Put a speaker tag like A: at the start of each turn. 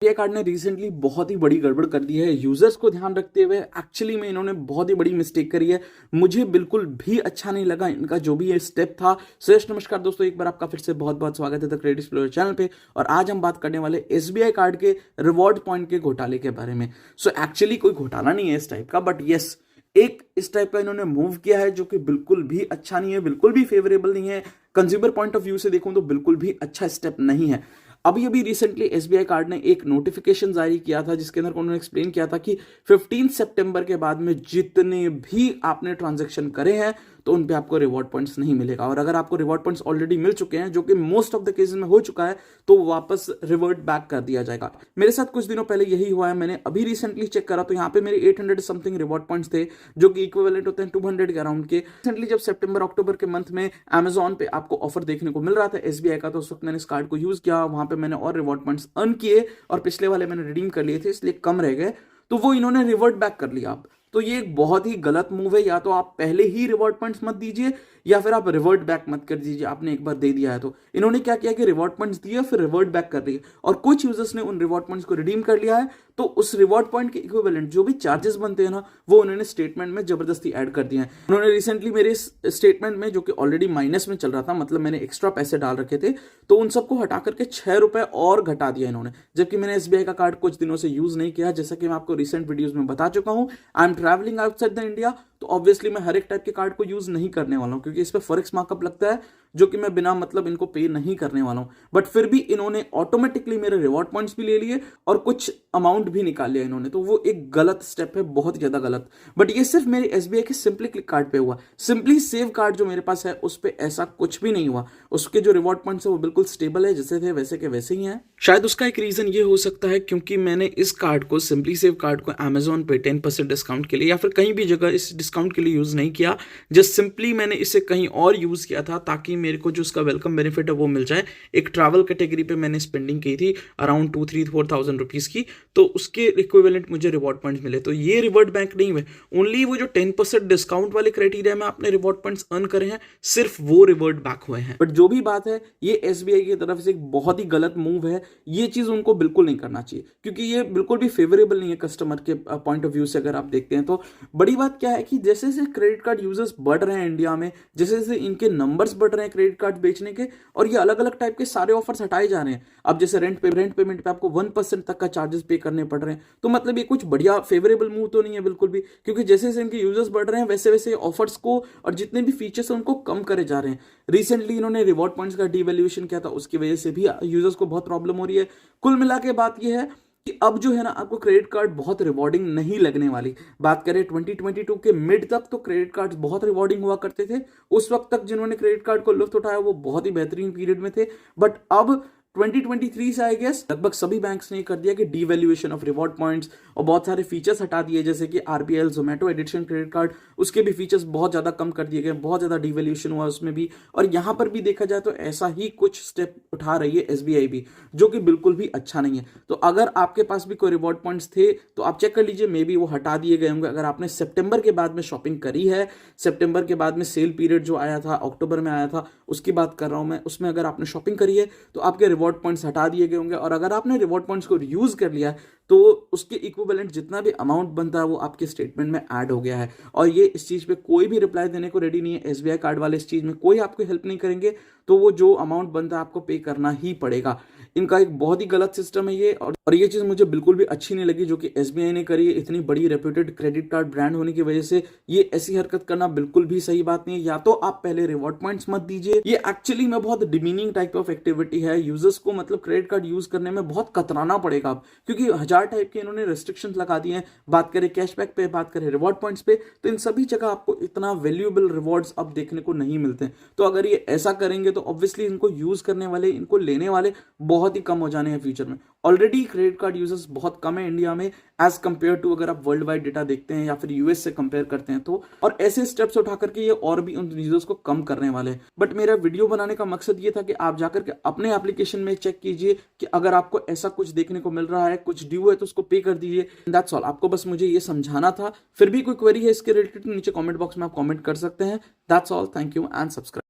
A: SBI card ने recently बहुत ही बड़ी गड़बड़ कर दी है। यूजर्स को ध्यान रखते हुए एक्चुअली में इन्होंने बहुत ही बड़ी मिस्टेक करी है। मुझे बिल्कुल भी अच्छा नहीं लगा इनका जो भी ये स्टेप था। श्रेष्ठ नमस्कार दोस्तों, एक बार आपका फिर से बहुत बहुत स्वागत है द क्रेडिट एक्सप्लोरर चैनल पे। और आज हम बात करने वाले एसबीआई कार्ड के रिवॉर्ड पॉइंट के घोटाले के बारे में। सो एक्चुअली कोई घोटाला नहीं है इस टाइप का, बट यस, एक इस टाइप का इन्होंने मूव किया है जो कि बिल्कुल भी अच्छा नहीं है, बिल्कुल भी फेवरेबल नहीं है। कंज्यूमर पॉइंट ऑफ व्यू से देखूं तो बिल्कुल भी अच्छा स्टेप नहीं है। अभी अभी रिसेंटली एसबीआई कार्ड ने एक नोटिफिकेशन जारी किया था जिसके अंदर उन्होंने एक्सप्लेन किया था कि 15 सितंबर के बाद में जितने भी आपने ट्रांजैक्शन करे हैं तो उन पे आपको रिवॉर्ड पॉइंट्स नहीं मिलेगा। और अगर आपको रिवॉर्ड पॉइंट्स ऑलरेडी मिल चुके हैं, जो कि मोस्ट ऑफ द केसेस में हो चुका है, तो वापस रिवर्ट बैक कर दिया जाएगा। मेरे साथ कुछ दिनों पहले यही हुआ है। मैंने अभी रिसेंटली चेक करा तो यहाँ पे मेरे 800 समथिंग रिवॉर्ड पॉइंट्स थे, जो कि इक्विवेलेंट होते हैं 200 के अराउंड के। रिसेंटली जब सितंबर अक्टूबर के मंथ में अमेजॉन पे आपको ऑफर देखने को मिल रहा था एसबीआई का, तो उस वक्त मैंने इस कार्ड को यूज किया, वहां पे मैंने और रिवॉर्ड पॉइंट्स अर्न किए और पिछले वाले मैंने रिडीम कर लिए थे, इसलिए कम रह गए, तो वो इन्होंने रिवर्ट बैक कर लिया। अब तो ये एक बहुत ही गलत मूव है। या तो आप पहले ही रिवॉर्ड पॉइंट्स मत दीजिए या फिर आप रिवर्ट बैक मत कर दीजिए। आपने एक बार दे दिया है तो इन्होंने क्या किया कि रिवॉर्ड पॉइंट्स दिए फिर रिवर्ट बैक कर दिए, और कुछ यूजर्स ने उन रिवॉर्ड पॉइंट्स को रिडीम कर लिया है, तो उस रिवॉर्ड पॉइंट के इक्विवेलेंट जो भी चार्जेस बनते हैं ना, वो उन्होंने स्टेटमेंट में जबरदस्ती ऐड कर दिए हैं। उन्होंने रिसेंटली मेरे स्टेटमेंट में, जो कि ऑलरेडी माइनस में चल रहा था, मतलब मैंने एक्स्ट्रा पैसे डाल रखे थे, तो उन सबको हटा करके 6 रुपए और घटा दिया इन्होंने, जबकि मैंने एसबीआई का कार्ड कुछ दिनों से यूज नहीं किया। जैसा कि मैं आपको रिसेंट वीडियोस में बता चुका हूं, I am travelling outside the India, तो ऑब्वियसली मैं हर एक टाइप के कार्ड को यूज नहीं करने वाला हूं, क्योंकि इस पे फॉरेक्स मार्कअप लगता है, जो कि मैं बिना मतलब इनको पे नहीं करने वाला हूं। बट फिर भी इन्होंने ऑटोमेटिकली मेरे रिवॉर्ड पॉइंट्स भी ले लिए और कुछ अमाउंट भी निकाल लिया इन्होंने, तो वो एक गलत स्टेप है, बहुत ही ज्यादा गलत। बट ये सिर्फ मेरे एसबीआई के सिंपली क्लिक कार्ड पे हुआ। सिंपली सेव कार्ड जो मेरे पास है उस पर ऐसा कुछ भी नहीं हुआ। उसके जो रिवॉर्ड पॉइंट्स है वो बिल्कुल स्टेबल है, जैसे थे वैसे के वैसे ही हैं। शायद उसका एक रीजन ये हो सकता है क्योंकि मैंने इस कार्ड को, सिंपली सेव कार्ड को, अमेजॉन पे 10% डिस्काउंट के लिए या फिर कहीं भी जगह इस डिस्काउंट के लिए यूज नहीं किया। जस्ट सिंपली मैंने इसे कहीं और यूज किया था ताकि मेरे को जो उसका वेलकम बेनिफिट है वो मिल जाए। एक ट्रैवल कैटेगरी पे मैंने स्पेंडिंग की थी अराउंड 2-3-4,000 रुपीज़ की, तो उसके इक्विवेलेंट मुझे रिवॉर्ड पॉइंट्स मिले। तो ये रिवर्ट बैंक नहीं हुए, ओनली वो जो 10% डिस्काउंट वाले क्राइटेरिया में आपने रिवॉर्ड पॉइंट्स अर्न करे हैं, सिर्फ वो रिवर्ट बैक हुए हैं। बट जो भी बात है, ये एसबीआई की तरफ से एक बहुत ही गलत मूव है। ये चीज उनको बिल्कुल नहीं करना चाहिए, क्योंकि ये बिल्कुल भी फेवरेबल नहीं है कस्टमर के पॉइंट ऑफ व्यू से। अगर आप देखते हैं तो बड़ी बात क्या है कि जैसे जैसे क्रेडिट कार्ड यूजर्स बढ़ रहे हैं इंडिया में, जैसे जैसे इनके नंबर्स बढ़ रहे हैं क्रेडिट कार्ड बेचने के, और ये अलग अलग टाइप के सारे ऑफर्स हटाए जा रहे हैं। अब जैसे रेंट पेमेंट पे आपको 1% तक का चार्जेस पे करने पड़ रहे हैं, तो मतलब ये कुछ बढ़िया फेवरेबल मूव तो नहीं है बिल्कुल भी, क्योंकि जैसे जैसे इनके यूजर्स बढ़ रहे हैं वैसे वैसे ऑफर्स को और जितने भी फीचर्स हैं उनको कम करे जा रहे हैं। रिसेंटली इन्होंने रिवॉर्ड पॉइंट्स का डीवैल्यूएशन किया था, उसकी वजह से भी यूजर्स को बहुत प्रॉब्लम हो रही है। कुल मिला के बात यह है कि अब जो है ना, आपको क्रेडिट कार्ड बहुत रिवॉर्डिंग नहीं लगने वाली। बात करें 2022 के मिड तक, तो क्रेडिट कार्ड बहुत रिवॉर्डिंग हुआ करते थे। उस वक्त तक जिन्होंने क्रेडिट कार्ड को लुत्फ उठाया वो बहुत ही बेहतरीन पीरियड में थे। बट अब 2023 से आई गेस लगभग सभी बैंक्स ने कर दिया कि डीवैल्यूएशन ऑफ रिवॉर्ड पॉइंट्स, और बहुत सारे फीचर्स हटा दिए, जैसे कि RBL Zomato edition credit card, उसके भी फीचर्स बहुत ज्यादा कम कर दिए गए, बहुत ज्यादा डीवैल्यूएशन हुआ उसमें भी। और यहां पर भी देखा जाए तो ऐसा ही कुछ स्टेप उठा रही है एसबीआई भी, जो कि बिल्कुल भी अच्छा नहीं है। तो अगर आपके पास भी कोई रिवॉर्ड पॉइंट्स थे तो आप चेक कर लीजिए, मे बी वो हटा दिए गए होंगे। अगर आपने सितंबर के बाद में शॉपिंग करी है, सितंबर के बाद में सेल पीरियड जो आया था, अक्टूबर में आया था, उसकी बात कर रहा हूं मैं, उसमें अगर आपने शॉपिंग करी है तो आपके रिवॉर्ड पॉइंट्स हटा दिए गए होंगे। और अगर आपने रिवॉर्ड पॉइंट्स को यूज कर लिया है तो उसके इक्विवेलेंट जितना भी अमाउंट बनता है वो आपके स्टेटमेंट में ऐड हो गया है। और ये इस चीज पे कोई भी रिप्लाई देने को रेडी नहीं है। एसबीआई कार्ड वाले इस चीज में कोई आपको हेल्प नहीं करेंगे, तो वो जो अमाउंट बनता है आपको पे करना ही पड़ेगा। इनका एक बहुत ही गलत सिस्टम है ये, और ये चीज मुझे बिल्कुल भी अच्छी नहीं लगी जो कि एसबीआई ने करी है। इतनी बड़ी रेप्यूटेड क्रेडिट कार्ड ब्रांड होने की वजह से ये ऐसी हरकत करना बिल्कुल भी सही बात नहीं है। या तो आप पहले रिवॉर्ड पॉइंट्स मत दीजिए, ये एक्चुअली में बहुत डिमीनिंग टाइप ऑफ एक्टिविटी है। यूजर्स को मतलब क्रेडिट कार्ड यूज करने में बहुत कतराना पड़ेगा अब, क्योंकि 1000 टाइप के इन्होंने रेस्ट्रिक्शंस लगा दिए हैं। बात करें कैशबैक पे, बात करें रिवॉर्ड पॉइंट्स पे, तो इन सभी जगह आपको इतना वैल्यूएबल रिवॉर्ड्स अब देखने को नहीं मिलते। तो अगर ये ऐसा करेंगे तो ऑब्वियसली इनको यूज करने वाले, इनको लेने वाले बहुत ही कम हो जाने हैं फ्यूचर में। ऑलरेडी क्रेडिट कार्ड यूजर्स बहुत कम है इंडिया में एज कंपेयर टू, अगर आप वर्ल्ड वाइड डेटा देखते हैं या फिर यूएस से कंपेयर करते हैं तो। और ऐसे स्टेप्स उठा करके ये और भी उन यूजर्स को कम करने वाले हैं। बट मेरा वीडियो बनाने का मकसद ये था कि आप जाकर के अपने एप्लीकेशन में चेक कीजिए कि अगर आपको ऐसा कुछ देखने को मिल रहा है, कुछ ड्यू है, तो उसको पे कर दीजिए। That's all. आपको बस मुझे ये समझाना था। फिर भी कोई क्वेरी है इसके रिलेटेड नीचे कमेंट बॉक्स में आप कमेंट कर सकते हैं। That's all. Thank you and subscribe.